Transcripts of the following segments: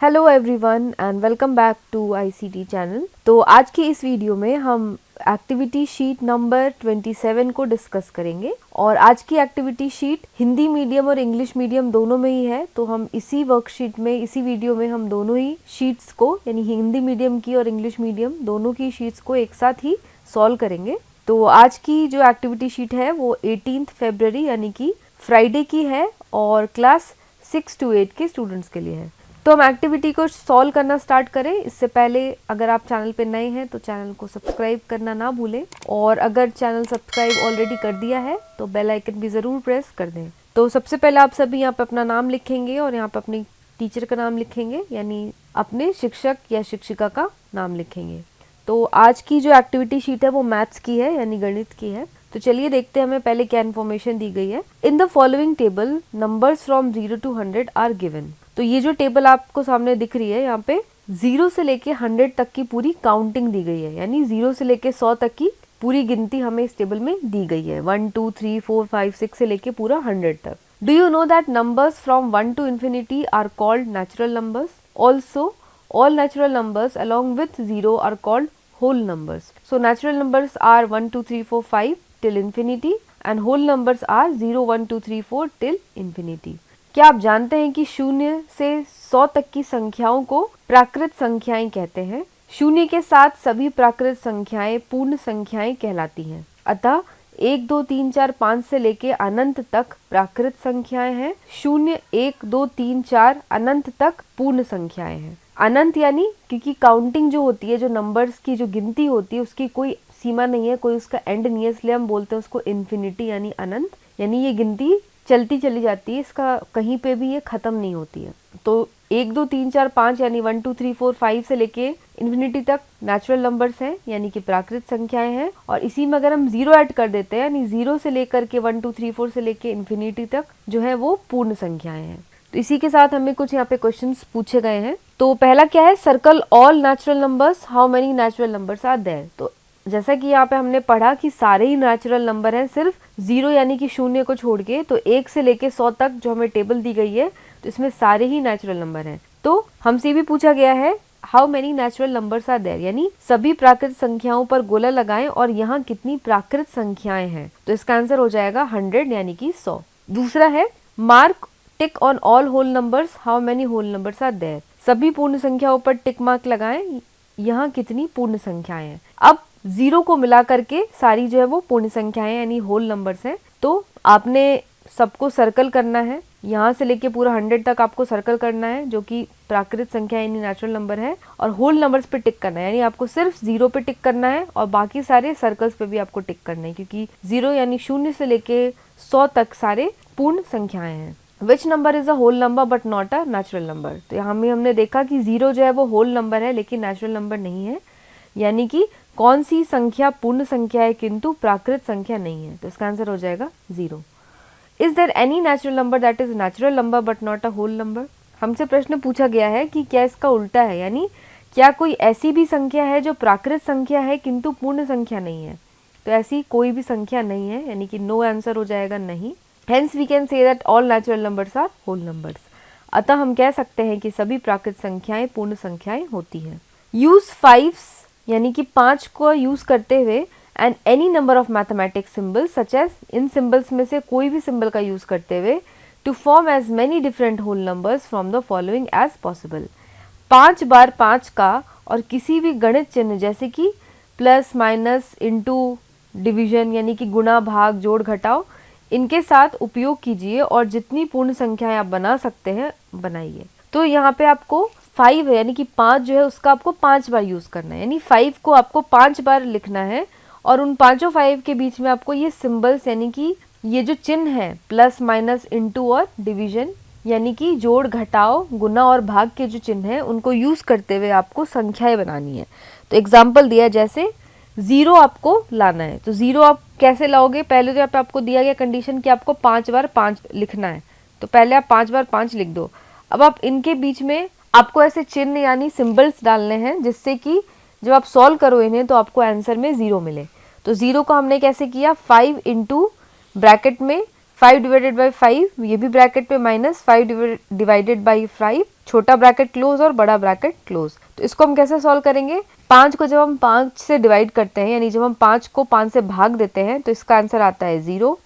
Hello everyone and welcome back to ICT channel. तो आज की इस वीडियो में हम एक्टिविटी शीट नंबर 27 को डिस्कस करेंगे और आज की एक्टिविटी शीट हिंदी मीडियम और इंग्लिश मीडियम दोनों में ही है। तो हम इसी वर्कशीट में इसी वीडियो में हम दोनों ही शीट्स को यानी हिंदी मीडियम की और इंग्लिश मीडियम दोनों की शीट्स को एक साथ ही सॉल्व करेंगे। तो आज की जो एक्टिविटी शीट है वो 18 फरवरी यानी कि फ्राइडे की है और क्लास 6 to 8 के स्टूडेंट्स के लिए है। तो हम एक्टिविटी को सॉल्व करना स्टार्ट करें इससे पहले अगर आप चैनल पे नए हैं तो चैनल को सब्सक्राइब करना ना भूलें और अगर चैनल सब्सक्राइब ऑलरेडी कर दिया है तो बेल आइकन भी ज़रूर प्रेस कर दें। तो सबसे पहले आप सभी यहाँ पे अपना नाम लिखेंगे और यहाँ पे अपनी टीचर का नाम लिखेंगे यानी अपने शिक्षक या शिक्षिका का नाम लिखेंगे। तो आज की जो एक्टिविटी शीट है वो मैथ्स की है यानी गणित की है। तो चलिए देखते हैं हमें पहले क्या इन्फॉर्मेशन दी गई है। In the following table numbers from 0 to 100 are given. तो ये जो टेबल आपको सामने दिख रही है यहाँ पे 0 से लेके 100 तक की पूरी काउंटिंग दी गई है यानी 0 से लेके 100 तक की पूरी गिनती हमें इस टेबल में दी गई है। 1 2 3 4 5 6 से लेके पूरा 100 तक। Do you know that numbers from 1 to infinity are called natural numbers? Also all natural numbers along with 0 are called whole numbers. So natural numbers are 1 2 3 4 5 till infinity and whole numbers are 0 1 2 3 4 till infinity. क्या आप जानते हैं कि 0 से 100 तक की संख्याओं को प्राकृत संख्याएं कहते हैं? 0 के साथ सभी प्राकृत संख्याएं पूर्ण संख्याएं कहलाती हैं। अतः 1 2 3 4 5 से लेके अनंत तक प्राकृत संख्याएं हैं। 0 1 2 3 4 अनंत तक पूर्ण संख्याएं हैं। अनंत यानी क्योंकि काउंटिंग जो होती है, जो नंबर्स की जो गिनती होती है उसकी कोई सीमा नहीं है, कोई उसका एंड नहीं है, इसलिए हम बोलते हैं उसको इन्फिनिटी यानी अनंत। यानी ये गिनती चलती चली जाती है, इसका कहीं पे भी ये खत्म नहीं होती है। तो 1 2 3 4 5 यानी 1 2 3 4 5 से लेके इन्फिनिटी तक नेचुरल नंबर्स हैं यानी कि प्राकृत संख्याएं हैं। और इसी में अगर हम 0 ऐड कर देते हैं यानी 0 से लेकर के 1 2 3 4 से लेके इन्फिनिटी तक जो है वो पूर्ण संख्याएं हैं। तो इसी के साथ हमें कुछ यहाँ पे क्वेश्चंस पूछे गए हैं। तो पहला क्या है, circle all natural numbers, how many natural numbers are there. तो जैसा कि यहाँ पे हमने पढ़ा कि सारे ही नेचुरल नंबर हैं, सिर्फ 0 यानी कि 0 को छोड़ के। तो 1 से लेके 100 तक जो हमें टेबल दी गई है तो इसमें सारे ही नेचुरल नंबर हैं। तो हमसे भी पूछा गया है how many natural numbers are there यानी सभी प्राकृत संख्याओं पर गोला लगाएं और यहाँ कितनी प्राकृत संख्याएं हैं। तो इसका आंसर हो जाएगा 100 यानी कि 100। दूसरा है mark tick on all whole numbers, how many whole numbers are there. सभी पूर्ण संख्याओं पर टिक मार्क लगाएं, यहाँ कितनी पूर्ण संख्याएं हैं। अब 0 को मिला करके सारी जो है वो पूर्ण संख्याएं यानी होल नंबर्स हैं। तो आपने सबको सर्कल करना है, यहाँ से लेके पूरा 100 तक आपको सर्कल करना है जो कि प्राकृत संख्या यानी नेचुरल नंबर है। और होल नंबर्स पे टिक करना है यानी आपको सिर्फ 0 पे टिक करना है और बाकी सारे सर्कल्स पे भी आपको टिक करना है क्योंकि 0 यानी 0 से लेके 100 तक सारे पूर्ण संख्याएं हैं। Which number is a whole number but not a natural number. तो यहाँ में हमने देखा कि 0 जो है वो होल नंबर है लेकिन नेचुरल नंबर नहीं है, यानी कि कौन सी संख्या पूर्ण संख्या है किंतु प्राकृत संख्या नहीं है। तो इसका आंसर हो जाएगा 0। Is there any natural number that is natural number but not a whole number. हमसे प्रश्न पूछा गया है कि क्या इसका उल्टा है यानी क्या कोई ऐसी भी संख्या है जो प्राकृत संख्या है किंतु पूर्ण संख्या नहीं है। तो ऐसी कोई भी संख्या नहीं है यानी कि नो आंसर हो जाएगा नहीं। Hence we can say that all natural numbers are whole numbers. अतः हम कह सकते हैं कि सभी प्राकृत संख्याएं पूर्ण संख्याएं होती हैं। Use 5 यानी कि 5 को यूज करते हुए and any number of mathematics symbols such as in symbols में से कोई भी symbol का यूज करते हुए to form as many different whole numbers from the following as possible. 5 बार 5 का और किसी भी गणित चिन्ह जैसे कि प्लस माइनस इंटू डिविजन यानी कि गुणा भाग जोड़ घटाव इनके साथ उपयोग कीजिए और जितनी पूर्ण संख्याएं आप बना सकते हैं बनाइए। तो यहाँ पे आपको 5 है यानी कि 5 जो है उसका आपको 5 बार यूज करना है यानी 5 को आपको 5 बार लिखना है और उन पांचों 5 के बीच में आपको ये सिंबल्स यानी कि ये जो चिन्ह है प्लस माइनस इंटू और डिवीजन यानी कि जोड़ घटाव गुना और भाग के जो चिन्ह है उनको यूज करते हुए आपको संख्याएं बनानी है। तो एग्जाम्पल दिया जैसे 0 आपको लाना है। तो 0 आप कैसे लाओगे, पहले तो यहाँ पे आपको दिया गया कंडीशन कि आपको 5 बार 5 लिखना है। तो पहले आप 5 बार 5 लिख दो। अब आप इनके बीच में आपको ऐसे चिन्ह यानी सिंबल्स डालने हैं जिससे कि जब आप सॉल्व करो इन्हें तो आपको आंसर में 0 मिले। तो 0 को हमने कैसे किया 5 इंटू ब्रैकेट में 5 डिवाइडेड बाई 5, ये भी ब्रैकेट पे माइनस, 5 डिवाइडेड बाई 5, छोटा ब्रैकेट क्लोज और बड़ा ब्रैकेट क्लोज। तो इसको हम कैसे सॉल्व करेंगे, 5 को जब हम 5 से डिवाइड करते हैं, यानी जब हम 5 को 5 से भाग देते हैं तो इसका आंसर आता है 0।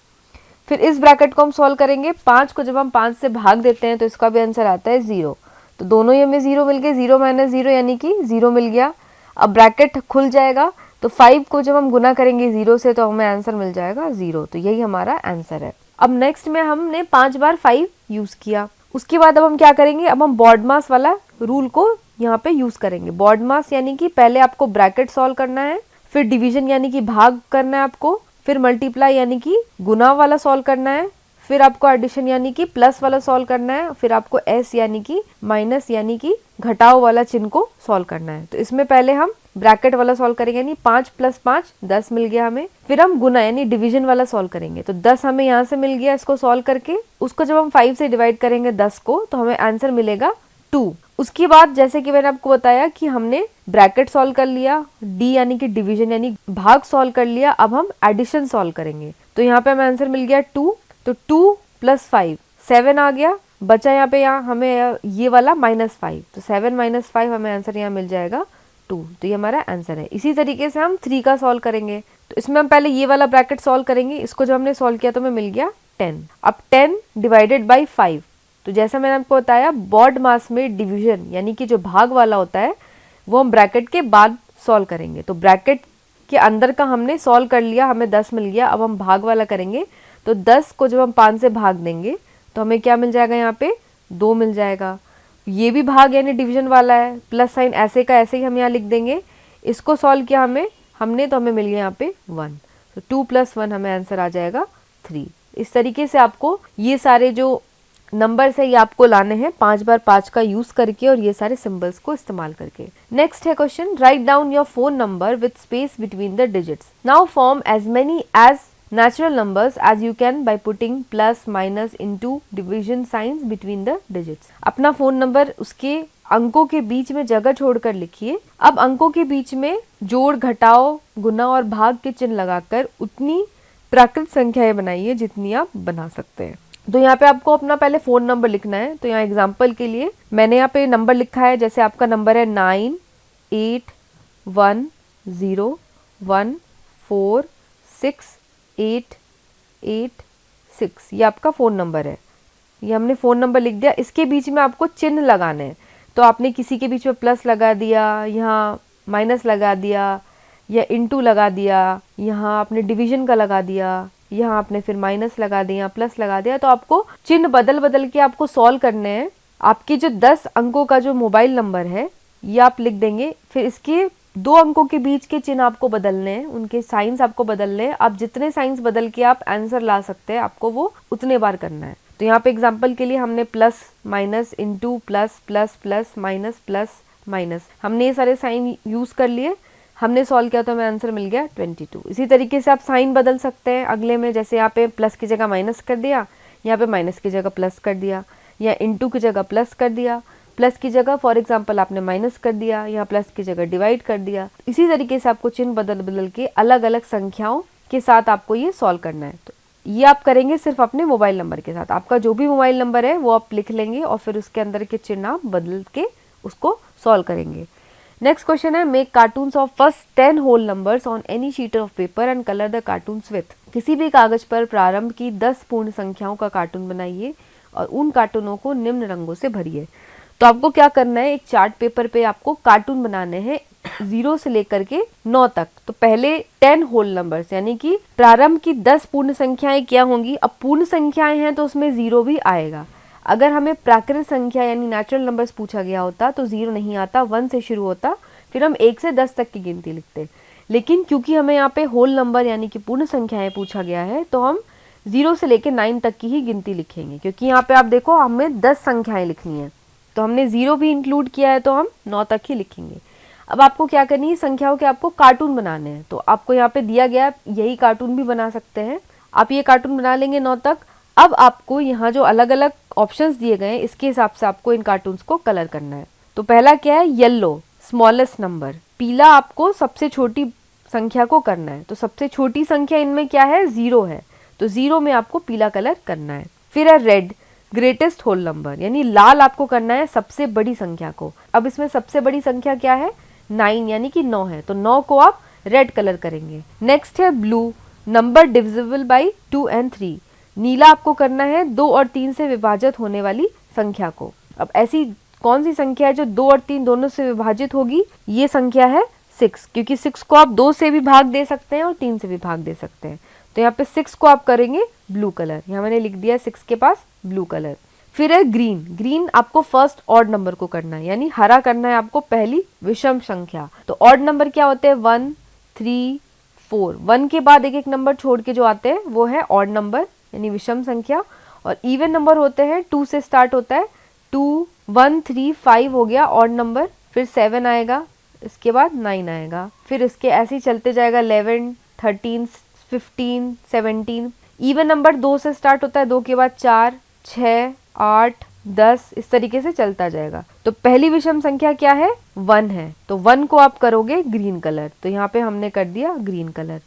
फिर इस ब्रैकेट को हम सॉल्व करेंगे, 5 को जब हम 5 से भाग देते हैं तो इसका भी आंसर आता है 0। तो दोनों ही हमें 0 मिल गए, 0 माइनस 0 यानी कि 0 मिल गया। अब ब्रैकेट खुल जाएगा, तो 5 को जब हम गुना करेंगे 0 से तो हमें आंसर मिल जाएगा 0। तो यही हमारा आंसर है। अब नेक्स्ट में हमने 5 बार 5 यूज किया। उसके बाद अब हम क्या करेंगे, अब हम बॉड मास वाला रूल को यहाँ पे यूज करेंगे। बॉड मास यानी कि पहले आपको ब्रैकेट सॉल्व करना है, फिर डिवीजन यानी कि भाग करना है आपको, फिर मल्टीप्लाई यानी कि गुना वाला सॉल्व करना है, फिर आपको एडिशन यानी कि प्लस वाला सॉल्व करना है, फिर आपको एस यानी कि माइनस यानी कि घटाव वाला चिन्ह को सॉल्व करना है। तो इसमें पहले हम ब्रैकेट वाला सॉल्व करेंगे, यानी 5 + 5 10 मिल गया हमें। फिर हम गुना यानी डिवीजन वाला सॉल्व करेंगे, तो 10 हमें यहाँ से मिल गया। इसको सॉल्व करके उसको जब हम 5 से डिवाइड करेंगे 10 को, तो हमें आंसर मिलेगा 2। उसके बाद जैसे कि मैंने आपको बताया कि हमने ब्रैकेट सॉल्व कर लिया, डी यानी कि डिवीजन यानी भाग सॉल्व कर लिया। अब हम एडिशन सॉल्व करेंगे, तो यहाँ पे हमें आंसर मिल गया 2। तो 2 + 5 7 आ गया, बचा यहाँ पे यहाँ हमें ये वाला -5, तो 7 - 5 हमें आंसर यहाँ मिल जाएगा 2। तो ये हमारा आंसर है। इसी तरीके से हम 3 का सॉल्व करेंगे, तो इसमें हम पहले ये वाला ब्रैकेट सॉल्व करेंगे। इसको जब हमने सॉल्व किया तो हमें मिल गया 10। अब 10 डिवाइडेड बाई 5, तो जैसा मैंने आपको बताया बॉड मास में डिवीजन यानी कि जो भाग वाला होता है वो हम ब्रैकेट के बाद सॉल्व करेंगे। तो ब्रैकेट के अंदर का हमने सॉल्व कर लिया, हमें 10 मिल गया। अब हम भाग वाला करेंगे, तो 10 को जब हम 5 से भाग देंगे तो हमें क्या मिल जाएगा, यहाँ पे 2 मिल जाएगा। ये भी भाग यानी डिवीजन वाला है, प्लस साइन ऐसे का ऐसे ही हम यहाँ लिख देंगे। इसको सॉल्व किया हमने तो हमें मिल गया यहाँ पे 1। तो 2 + 1 हमें आंसर आ जाएगा 3। इस तरीके से आपको ये सारे जो नंबर्स है ये आपको लाने हैं 5 बार 5 का यूज करके और ये सारे सिंबल्स को इस्तेमाल करके। नेक्स्ट है question, write down your phone number with space between the digits. Now form as many as natural numbers as you can by putting plus minus into division signs between the digits। अपना phone number उसके अंकों के बीच में जगह छोड़कर लिखिए। अब अंकों के बीच में जोड़, घटाव, गुना और भाग के चिन्ह लगाकर उतनी प्राकृत संख्याएं बनाइए जितनी आप बना सकते हैं। तो यहाँ पे आपको अपना पहले फोन नंबर लिखना है। तो यहाँ एग्जाम्पल के लिए मैंने यहाँ पे नंबर लिखा है, जैसे आपका नंबर है 9811046886, ये आपका फ़ोन नंबर है। ये हमने फ़ोन नंबर लिख दिया। इसके बीच में आपको चिन्ह लगाने हैं, तो आपने किसी के बीच में प्लस लगा दिया, यहाँ माइनस लगा दिया, या इनटू लगा दिया, यहाँ आपने डिवीजन का लगा दिया, यहाँ आपने फिर माइनस लगा दिया, प्लस लगा दिया। तो आपको चिन्ह बदल बदल के आपको सॉल्व करने हैं। आपके जो 10 अंकों का जो मोबाइल नंबर है ये आप लिख देंगे, फिर इसके 2 अंकों के बीच के चिन्ह आपको बदलने हैं, उनके साइंस आपको बदलने हैं। आप जितने साइंस बदल के आप आंसर ला सकते हैं, आपको वो उतने बार करना है। तो यहाँ पे एग्जाम्पल के लिए हमने plus minus into plus plus plus minus plus minus, हमने ये सारे साइन यूज कर लिए, हमने सॉल्व किया तो हमें आंसर मिल गया 22। इसी तरीके से आप साइन बदल सकते हैं अगले में, जैसे यहाँ पे प्लस की जगह माइनस कर दिया, यहाँ पे माइनस की जगह प्लस कर दिया, या इंटू की जगह प्लस कर दिया, प्लस की जगह फॉर एग्जांपल आपने माइनस कर दिया, यहाँ प्लस की जगह डिवाइड कर दिया। इसी तरीके से आपको चिन्ह बदल बदल के अलग अलग संख्याओं के साथ आपको ये सॉल्व करना है। तो ये आप करेंगे सिर्फ अपने मोबाइल नंबर के साथ। आपका जो भी मोबाइल नंबर है वो आप लिख लेंगे और फिर उसके अंदर के चिन्ह आप बदल के उसको सॉल्व करेंगे। नेक्स्ट क्वेश्चन है, make cartoons of first 10 whole numbers on any sheet of paper and colour the cartoons with. किसी भी कागज पर प्रारंभ की 10 पूर्ण संख्याओं का कार्टून बनाइए और उन कार्टूनों को निम्न रंगों से भरिए। तो आपको क्या करना है, एक चार्ट पेपर पे आपको कार्टून बनाने हैं 0 से लेकर के 9 तक। तो पहले 10 होल नंबर्स यानी कि प्रारंभ की 10 पूर्ण संख्याएं क्या होंगी। अब पूर्ण संख्याएं हैं तो उसमें 0 भी आएगा। अगर हमें प्राकृत संख्या यानी नेचुरल नंबर्स पूछा गया होता तो 0 नहीं आता, 1 से शुरू होता, फिर हम 1 से 10 तक की गिनती लिखते। लेकिन क्योंकि हमें यहाँ पे होल नंबर यानी कि पूर्ण संख्याएं पूछा गया है तो हम 0 से लेकर 9 तक की ही गिनती लिखेंगे। क्योंकि यहाँ पे आप देखो हमें 10 संख्याएं लिखनी है, तो हमने 0 भी इंक्लूड किया है तो हम 9 तक ही लिखेंगे। अब आपको क्या करनी है, संख्याओं के आपको कार्टून बनाने हैं। तो आपको यहाँ पे दिया गया यही कार्टून भी बना सकते हैं। आप ये कार्टून बना लेंगे 9 तक। अब आपको यहाँ जो अलग अलग ऑप्शंस दिए गए हैं इसके हिसाब से आपको इन कार्टून्स को कलर करना है। तो पहला क्या है, येलो स्मॉलेस्ट नंबर, पीला आपको सबसे छोटी संख्या को करना है। तो सबसे छोटी संख्या इनमें क्या है, 0 है। तो 0 में आपको पीला कलर करना है। फिर है रेड, ग्रेटेस्ट होल नंबर, यानी लाल आपको करना है सबसे बड़ी संख्या को। अब इसमें सबसे बड़ी संख्या क्या है, 9 यानी कि 9 है, तो 9 को आप रेड कलर करेंगे। नेक्स्ट है blue, number divisible by 2 and 3, नीला आपको करना है 2 और 3 से विभाजित होने वाली संख्या को। अब ऐसी कौन सी संख्या है जो 2 और 3 दोनों से विभाजित होगी, ये संख्या है 6, क्योंकि 6 को आप 2 से भी भाग दे सकते हैं और 3 से भी भाग दे सकते हैं। तो यहाँ पे 6 को आप करेंगे ब्लू कलर, यहाँ मैंने लिख दिया 6 के पास ब्लू कलर। फिर है ग्रीन, ग्रीन आपको फर्स्ट ऑड नंबर को करना है, यानी हरा करना है आपको पहली विषम संख्या। तो ऑड नंबर क्या होते हैं, 1, 3, 4, 1 के बाद एक एक नंबर छोड़ के जो आते हैं वो है ऑड नंबर यानी विषम संख्या। और इवन नंबर होते हैं 2 से स्टार्ट होता है, 2, 1, 3, 5 हो गया ऑड नंबर, फिर 7 आएगा, इसके बाद 9 आएगा, फिर इसके ऐसे ही चलते जाएगा 11, 13, 15, 17। इवन नंबर 2 से स्टार्ट होता है, 2 के बाद 4, 6, 8, 10, इस तरीके से चलता जाएगा। तो पहली विषम संख्या क्या है, 1 है, तो 1 को आप करोगे ग्रीन कलर, तो यहाँ पे हमने कर दिया ग्रीन कलर।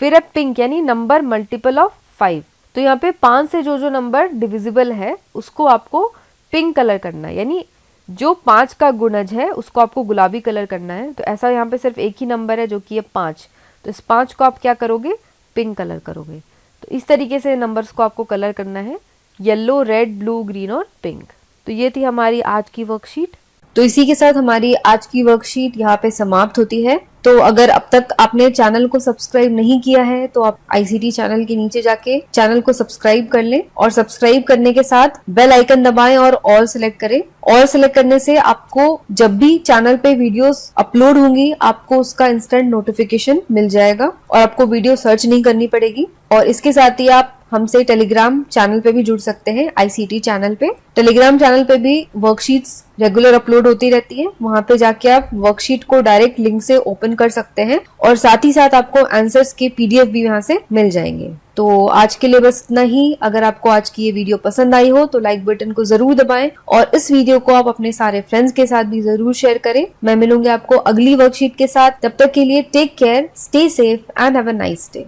फिर है पिंक, यानी नंबर मल्टीपल ऑफ 5, तो यहाँ पे 5 से जो जो नंबर डिविजिबल है उसको आपको पिंक कलर करना है, यानी जो 5 का गुणज है उसको आपको गुलाबी कलर करना है। तो ऐसा यहाँ पे सिर्फ एक ही नंबर है जो कि है 5, तो इस 5 को आप क्या करोगे, पिंक कलर करोगे। तो इस तरीके से नंबर्स को आपको कलर करना है, येलो, रेड, ब्लू, ग्रीन और पिंक। तो ये थी हमारी आज की वर्कशीट। तो इसी के साथ हमारी आज की वर्कशीट यहाँ पे समाप्त होती है। तो अगर अब तक आपने चैनल को सब्सक्राइब नहीं किया है तो आप आईसीटी चैनल के नीचे जाके चैनल को सब्सक्राइब कर लें, और सब्सक्राइब करने के साथ बेल आइकन दबाएं और ऑल सेलेक्ट करें। ऑल सेलेक्ट करने से आपको जब भी चैनल पे वीडियोस अपलोड होंगी आपको उसका इंस्टेंट नोटिफिकेशन मिल जाएगा और आपको वीडियो सर्च नहीं करनी पड़ेगी। और इसके साथ ही आप हमसे टेलीग्राम चैनल पे भी जुड़ सकते हैं, आईसीटी चैनल पे। टेलीग्राम चैनल पे भी वर्कशीट्स रेगुलर अपलोड होती रहती है, वहां पे जाके आप वर्कशीट को डायरेक्ट लिंक से ओपन कर सकते हैं और साथ ही साथ आपको आंसर्स के पीडीएफ भी वहां से मिल जाएंगे। तो आज के लिए बस इतना ही। अगर आपको आज की ये वीडियो पसंद आई हो तो लाइक बटन को जरूर दबाएं और इस वीडियो को आप अपने सारे फ्रेंड्स के साथ भी जरूर शेयर करें। मैं मिलूंगी आपको अगली वर्कशीट के साथ, तब तक के लिए take care, stay safe and have a nice day.